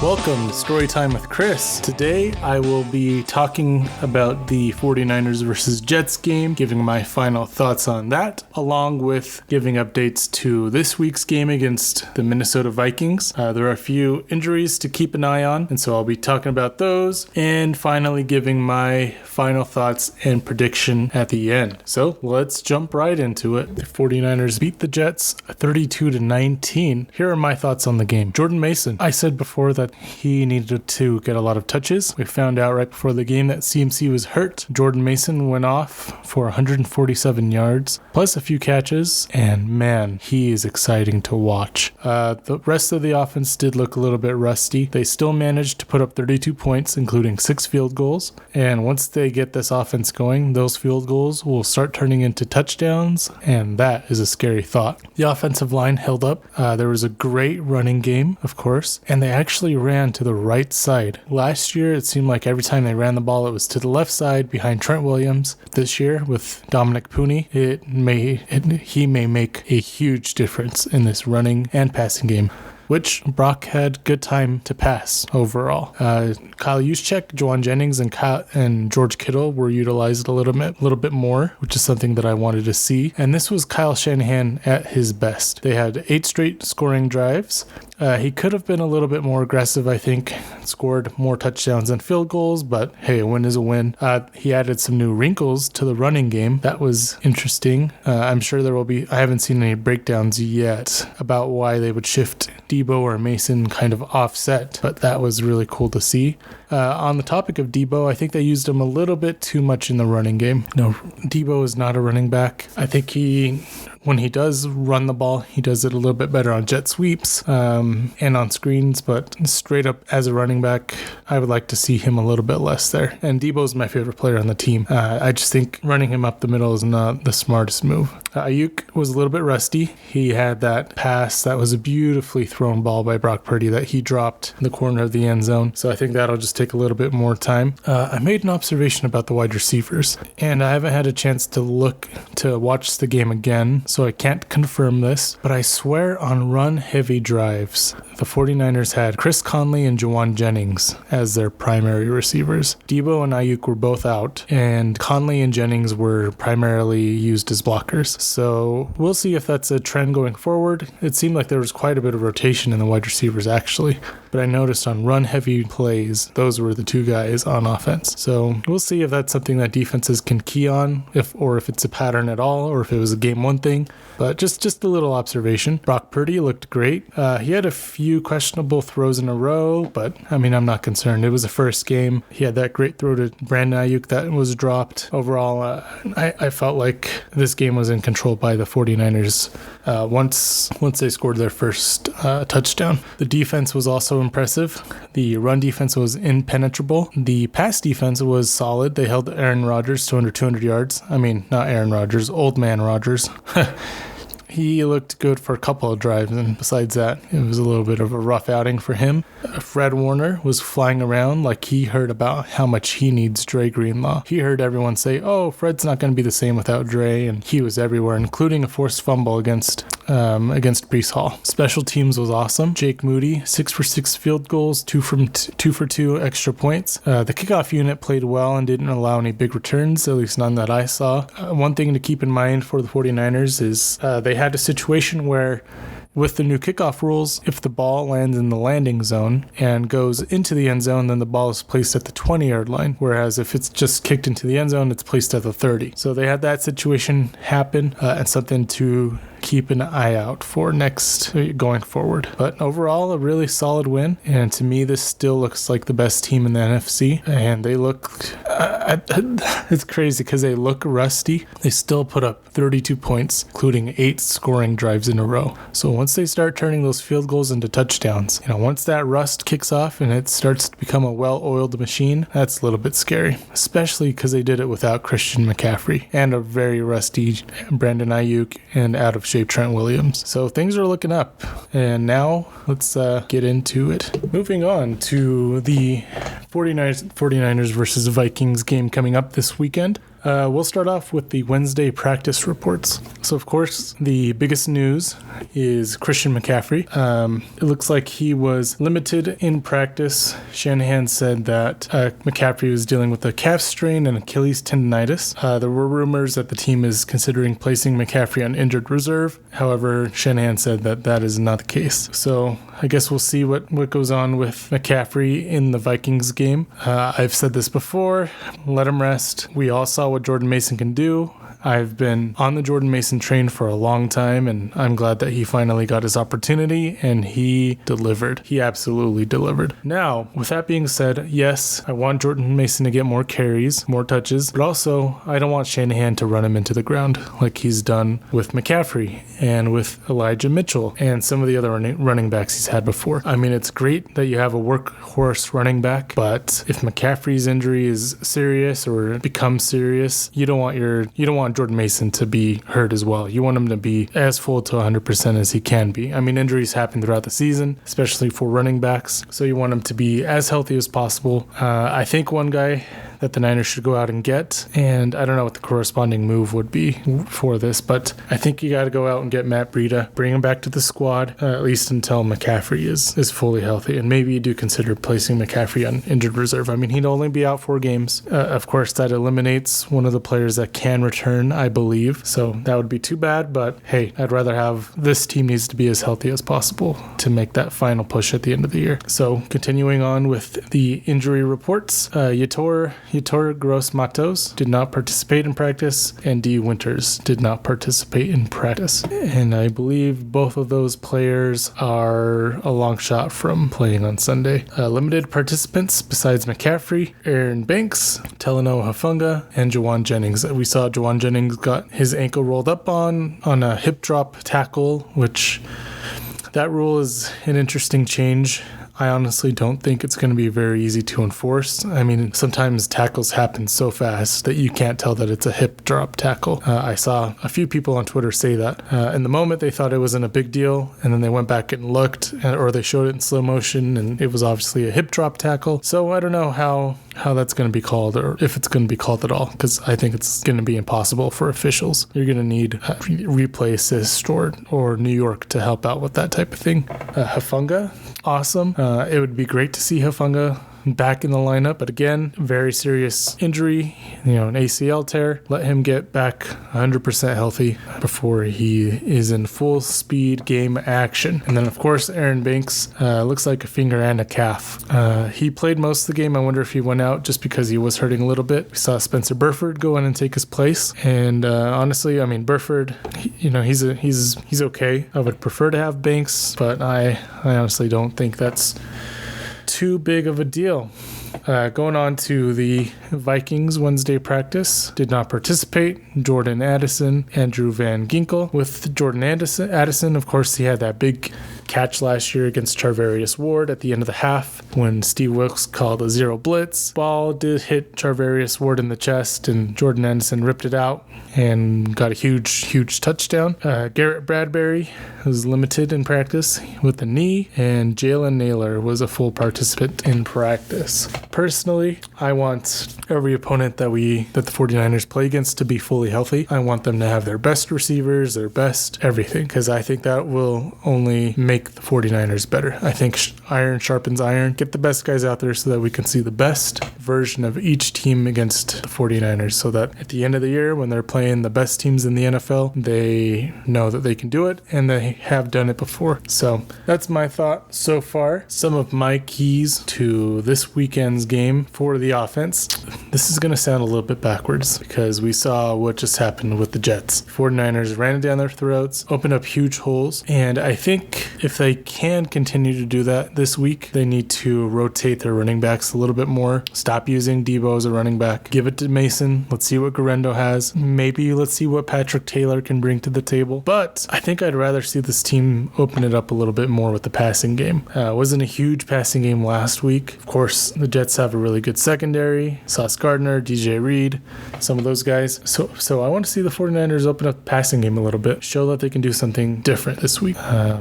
welcome to Storytime with Chris. Today I will be talking about the 49ers versus Jets game, giving my final thoughts on that, along with giving updates to this week's game against the Minnesota Vikings. There are a few injuries to keep an eye on, and so I'll be talking about those, and finally giving my final thoughts and prediction at the end. So let's jump right into it. The 49ers beat the Jets 32-19. Here are my thoughts on the game. Jordan Mason, I said before that he needed to get a lot of touches. We found out right before the game that CMC was hurt. Jordan Mason went off for 147 yards, plus a few catches, and man, he is exciting to watch. The rest of the offense did look a little bit rusty. They still managed to put up 32 points, including 6 field goals, and once they get this offense going, those field goals will start turning into touchdowns, and that is a scary thought. The offensive line held up. There was a great running game, of course, and they actually ran to the right side. Last year, it seemed like every time they ran the ball, it was to the left side behind Trent Williams. This year, with Dominic Pooney, he may make a huge difference in this running and passing game, which Brock had good time to pass overall. Kyle Juszczyk, Juwan Jennings, and George Kittle were utilized a little bit more, which is something that I wanted to see. And this was Kyle Shanahan at his best. They had 8 straight scoring drives. He could have been a little bit more aggressive, I think, scored more touchdowns than field goals, but hey, a win is a win. He added some new wrinkles to the running game. That was interesting. I'm sure there will be, I haven't seen any breakdowns yet about why they would shift Debo or Mason kind of offset, but that was really cool to see. On the topic of Debo, I think they used him a little bit too much in the running game. No, Debo is not a running back. I think when he does run the ball, he does it a little bit better on jet sweeps and on screens, but straight up as a running back, I would like to see him a little bit less there. And Debo's my favorite player on the team. I just think running him up the middle is not the smartest move. Ayuk was a little bit rusty. He had that pass that was a beautifully thrown ball by Brock Purdy that he dropped in the corner of the end zone. So I think that'll just take a little bit more time. I made an observation about the wide receivers, and I haven't had a chance to watch the game again, so I can't confirm this, but I swear on run-heavy drives, the 49ers had Chris Conley and Juwan Jennings as their primary receivers. Debo and Ayuk were both out, and Conley and Jennings were primarily used as blockers. So we'll see if that's a trend going forward. It seemed like there was quite a bit of rotation in the wide receivers, actually, but I noticed on run-heavy plays, those were the 2 guys on offense. So we'll see if that's something that defenses can key on, if it's a pattern at all, or if it was a game 1 thing. But just a little observation. Brock Purdy looked great. He had a few questionable throws in a row, but I mean, I'm not concerned. It was the first game. He had that great throw to Brandon Ayuk that was dropped. Overall, I felt like this game was in control by the 49ers once they scored their first touchdown. The defense was also impressive. The run defense was impenetrable. The pass defense was solid. They held Aaron Rodgers to under 200 yards. I mean, not Aaron Rodgers, old man Rodgers. He looked good for a couple of drives, and besides that, it was a little bit of a rough outing for him. Fred Warner was flying around like he heard about how much he needs Dre Greenlaw. He heard everyone say, oh, Fred's not going to be the same without Dre, and he was everywhere, including a forced fumble against Breece Hall. Special teams was awesome. Jake Moody, 6 for 6 field goals, 2 for 2 extra points. The kickoff unit played well and didn't allow any big returns, at least none that I saw. One thing to keep in mind for the 49ers is they had a situation where with the new kickoff rules, if the ball lands in the landing zone and goes into the end zone, then the ball is placed at the 20-yard line. Whereas if it's just kicked into the end zone, it's placed at the 30. So they had that situation happen and something to keep an eye out for next going forward. But overall, a really solid win. And to me, this still looks like the best team in the NFC. And they look, it's crazy because they look rusty. They still put up 32 points, including 8 scoring drives in a row. So once they start turning those field goals into touchdowns, once that rust kicks off and it starts to become a well-oiled machine, that's a little bit scary, especially because they did it without Christian McCaffrey and a very rusty Brandon Ayuk and out of shape Trent Williams. So things are looking up. And now let's get into it. Moving on to the 49ers versus Vikings game coming up this weekend. We'll start off with the Wednesday practice reports. So, of course, the biggest news is Christian McCaffrey. It looks like he was limited in practice. Shanahan said that McCaffrey was dealing with a calf strain and Achilles tendonitis. There were rumors that the team is considering placing McCaffrey on injured reserve. However, Shanahan said that that is not the case. So I guess we'll see what goes on with McCaffrey in the Vikings game. I've said this before. Let him rest. We all saw what Jordan Mason can do. I've been on the Jordan Mason train for a long time, and I'm glad that he finally got his opportunity, and he delivered. He absolutely delivered. Now, with that being said, yes, I want Jordan Mason to get more carries, more touches, but also I don't want Shanahan to run him into the ground like he's done with McCaffrey and with Elijah Mitchell and some of the other running backs he's had before. I mean, it's great that you have a workhorse running back, but if McCaffrey's injury is serious or becomes serious, you don't want Jordan Mason to be hurt as well. You want him to be as full to 100% as he can be. I mean, injuries happen throughout the season, especially for running backs, so you want him to be as healthy as possible. I think one guy that the Niners should go out and get, and I don't know what the corresponding move would be for this, but I think you got to go out and get Matt Breida, bring him back to the squad, at least until McCaffrey is fully healthy, and maybe you do consider placing McCaffrey on injured reserve. I mean, he'd only be out 4 games. Of course, that eliminates one of the players that can return, I believe, so that would be too bad, but hey, I'd rather have this team needs to be as healthy as possible to make that final push at the end of the year. So continuing on with the injury reports, Yetur Gross-Matos did not participate in practice, and D. Winters did not participate in practice. And I believe both of those players are a long shot from playing on Sunday. Limited participants besides McCaffrey, Aaron Banks, Talanoa Hufanga, and Jawan Jennings. We saw Jawan Jennings got his ankle rolled up on a hip drop tackle, which that rule is an interesting change. I honestly don't think it's going to be very easy to enforce. I mean, sometimes tackles happen so fast that you can't tell that it's a hip drop tackle. I saw a few people on Twitter say that. In the moment, they thought it wasn't a big deal, and then they went back and looked, or they showed it in slow motion, and it was obviously a hip drop tackle. So I don't know how that's going to be called, or if it's going to be called at all, because I think it's going to be impossible for officials. You're going to need replay assist or New York to help out with that type of thing. Hufanga, awesome. It would be great to see Hufanga back in the lineup, but again, very serious injury, an ACL tear. Let him get back 100% healthy before he is in full speed game action. And then of course, Aaron Banks looks like a finger and a calf. He played most of the game. I wonder if he went out just because he was hurting a little bit. We saw Spencer Burford go in and take his place, and honestly, I mean, Burford, he's okay. I would prefer to have Banks, but I honestly don't think that's too big of a deal. Going on to the Vikings Wednesday practice, did not participate. Jordan Addison, Andrew Van Ginkel. With Jordan Addison, of course, he had that big catch last year against Charvarius Ward at the end of the half when Steve Wilkes called a zero blitz. Ball did hit Charvarius Ward in the chest, and Jordan Addison ripped it out and got a huge touchdown. Garrett Bradbury was limited in practice with a knee, and Jalen Naylor was a full participant in practice. Personally, I want every opponent that the 49ers play against to be fully healthy. I want them to have their best receivers, their best everything, because I think that will only make the 49ers better. I think iron sharpens iron. Get the best guys out there so that we can see the best version of each team against the 49ers, so that at the end of the year, when they're playing the best teams in the NFL, they know that they can do it, and they have done it before. So that's my thought so far. Some of my keys to this weekend's game for the offense. This is going to sound a little bit backwards because we saw what just happened with the Jets. 49ers ran it down their throats, opened up huge holes, and I think if they can continue to do that this week, they need to rotate their running backs a little bit more. Stop using Debo as a running back. Give it to Mason. Let's see what Garendo has. Maybe let's see what Patrick Taylor can bring to the table. But I think I'd rather see this team open it up a little bit more with the passing game. Wasn't a huge passing game last week. Of course, the Jets have a really good secondary. Sauce Gardner, DJ Reed, some of those guys. So I want to see the 49ers open up the passing game a little bit. Show that they can do something different this week.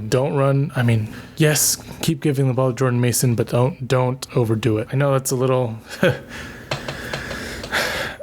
Don't run. I mean, yes, keep giving the ball to Jordan Mason, but don't overdo it. I know that's a little...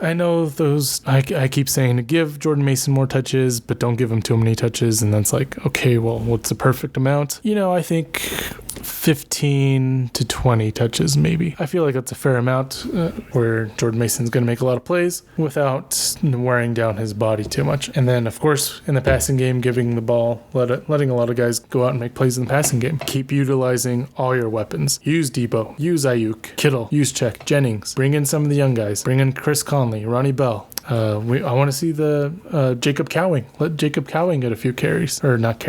I know those, I keep saying to give Jordan Mason more touches, but don't give him too many touches. And that's like, okay, well, what's the perfect amount? I think 15 to 20 touches, maybe. I feel like that's a fair amount where Jordan Mason's going to make a lot of plays without wearing down his body too much. And then, of course, in the passing game, giving the ball, letting a lot of guys go out and make plays in the passing game. Keep utilizing all your weapons. Use Debo, use Ayuk, Kittle, use Check, Jennings. Bring in some of the young guys. Bring in Chris Conley, Ronnie Bell. I want to see the Jacob Cowing. Let Jacob Cowing get a few carries, or not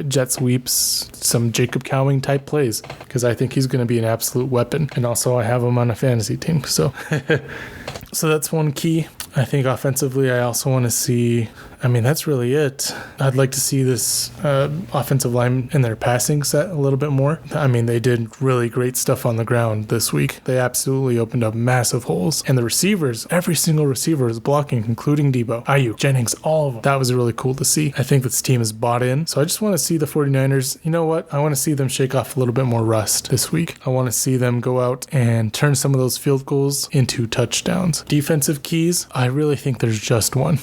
jet sweeps, some Jacob Cowing type plays, because I think he's going to be an absolute weapon. And also, I have him on a fantasy team, so so that's one key. I think offensively, I also want to see. That's really it. I'd like to see this offensive line in their passing set a little bit more. They did really great stuff on the ground this week. They absolutely opened up massive holes. And the receivers, every single receiver is blocking, including Debo, Ayuk, Jennings, all of them. That was really cool to see. I think this team is bought in. So I just want to see the 49ers. You know what? I want to see them shake off a little bit more rust this week. I want to see them go out and turn some of those field goals into touchdowns. Defensive keys, I really think there's just one.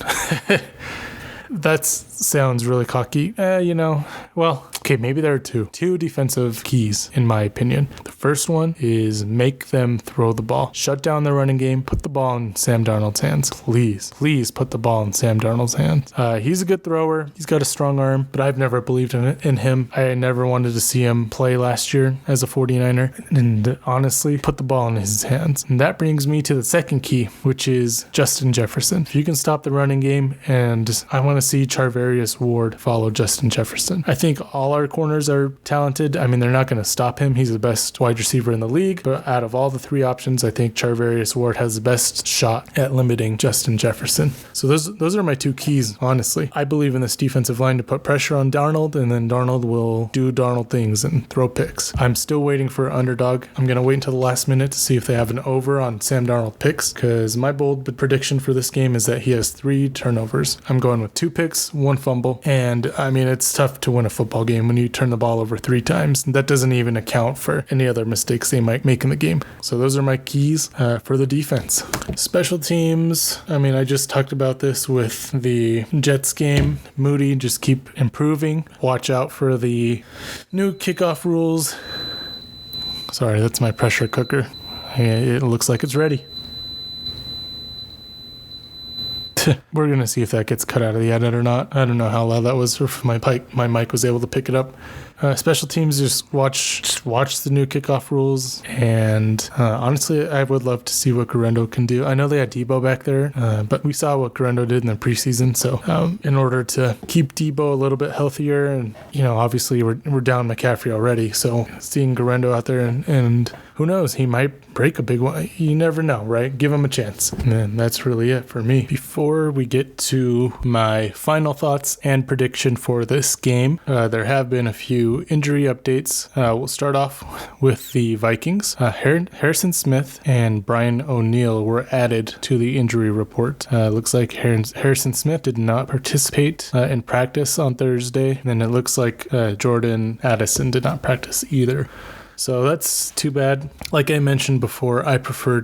That sounds really cocky. Okay, maybe there are two defensive keys, in my opinion. The first one is make them throw the ball. Shut down the running game. Put the ball in Sam Darnold's hands. Please put the ball in Sam Darnold's hands. He's a good thrower. He's got a strong arm, but I've never believed in him. I never wanted to see him play last year as a 49er. And honestly, put the ball in his hands. And that brings me to the second key, which is Justin Jefferson. If you can stop the running game, and I want to see Charvarius Ward follow Justin Jefferson. I think all our corners are talented. They're not going to stop him. He's the best wide receiver in the league. But out of all the three options, I think Charvarius Ward has the best shot at limiting Justin Jefferson. So those are my two keys, honestly. I believe in this defensive line to put pressure on Darnold, and then Darnold will do Darnold things and throw picks. I'm still waiting for underdog. I'm going to wait until the last minute to see if they have an over on Sam Darnold picks, because my bold prediction for this game is that he has 3 turnovers. I'm going with 2 picks, 1 fumble, and it's tough to win a football game when you turn the ball over 3 times. That doesn't even account for any other mistakes they might make in the game. So those are my keys for the defense. Special teams, I just talked about this with the Jets game. Moody, just keep improving. Watch out for the new kickoff rules. Sorry, that's my pressure cooker. It looks like it's ready. We're going to see if that gets cut out of the edit or not. I don't know how loud that was, or if my mic was able to pick it up. Special teams, just watch the new kickoff rules. And honestly, I would love to see what Guerrero can do. I know they had Debo back there, but we saw what Guerrero did in the preseason. So in order to keep Debo a little bit healthier, and obviously we're down McCaffrey already. So seeing Guerrero out there, and who knows, he might break a big one. You never know, right? Give him a chance. And then that's really it for me. Before we get to my final thoughts and prediction for this game, there have been a few injury updates. We'll start off with the Vikings. Harrison Smith and Brian O'Neill were added to the injury report. Looks like Harrison Smith did not participate in practice on Thursday. And it looks like Jordan Addison did not practice either. So that's too bad. Like I mentioned before, I prefer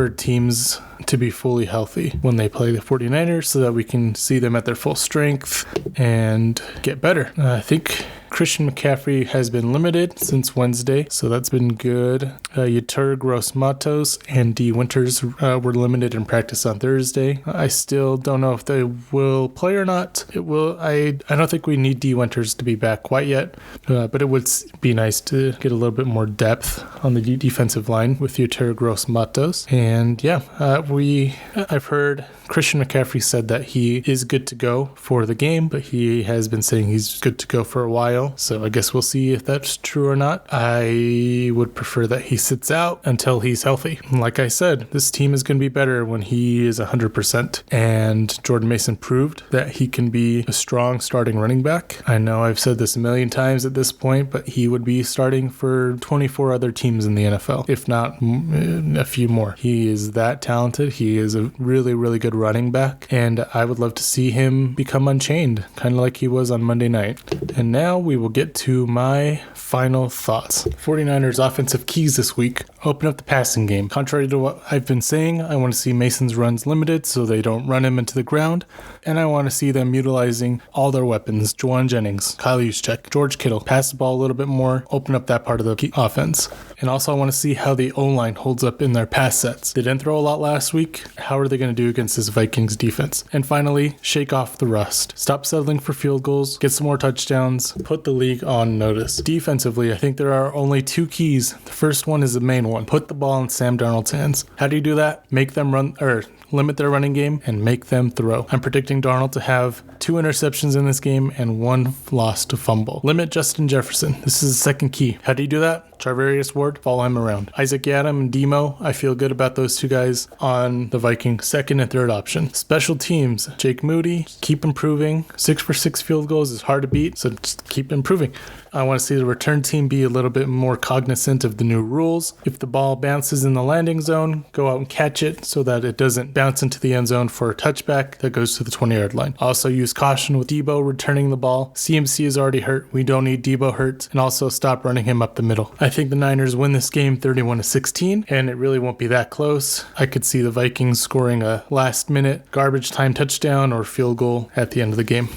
teams to be fully healthy when they play the 49ers so that we can see them at their full strength and get better. I think Christian McCaffrey has been limited since Wednesday, so that's been good. Yetur Gross-Matos and D. Winters were limited in practice on Thursday. I still don't know if they will play or not. I don't think we need D. Winters to be back quite yet, but it would be nice to get a little bit more depth on the defensive line with Yetur Gross-Matos. And I've heard Christian McCaffrey said that he is good to go for the game, but he has been saying he's good to go for a while. So I guess we'll see if that's true or not. I would prefer that he sits out until he's healthy. Like I said, this team is going to be better when he is 100%. And Jordan Mason proved that he can be a strong starting running back. I know I've said this a million times at this point, but he would be starting for 24 other teams in the NFL, if not a few more. He is that talented. He is a really, really good running back, and I would love to see him become unchained, kind of like he was on Monday night. And now we will get to my final thoughts. 49ers offensive keys this week: open up the passing game. Contrary to what I've been saying, I want to see Mason's runs limited so they don't run him into the ground, and I want to see them utilizing all their weapons: Juwan Jennings, Kyle Juszczyk, George Kittle. Pass the ball a little bit more, open up that part of the offense. And also I want to see how the O-line holds up in their pass sets. They didn't throw a lot last week. How are they going to do against this Vikings defense? And finally, shake off the rust. Stop settling for field goals, get some more touchdowns, put the league on notice. Defensively, I think there are only two keys. The first one is the main one: put the ball in Sam Darnold's hands. How do you do that? Make them limit their running game and make them throw. I'm predicting Darnold to have 2 interceptions in this game and 1 lost fumble. Limit Justin Jefferson. This is the second key. How do you do that? Charvarius Ward, follow him around. Isaac Yiadom and Demo, I feel good about those two guys on the Vikings second and third option. Special teams: Jake Moody, keep improving. 6 for 6 field goals is hard to beat, so just keep improving. I want to see the return team be a little bit more cognizant of the new rules. If the ball bounces in the landing zone, go out and catch it so that it doesn't bounce into the end zone for a touchback that goes to the 20-yard line. Also use caution with Debo returning the ball. CMC is already hurt. We don't need Debo hurt. And also stop running him up the middle. I think the Niners win this game 31-16, and it really won't be that close. I could see the Vikings scoring a last-minute garbage time touchdown or field goal at the end of the game.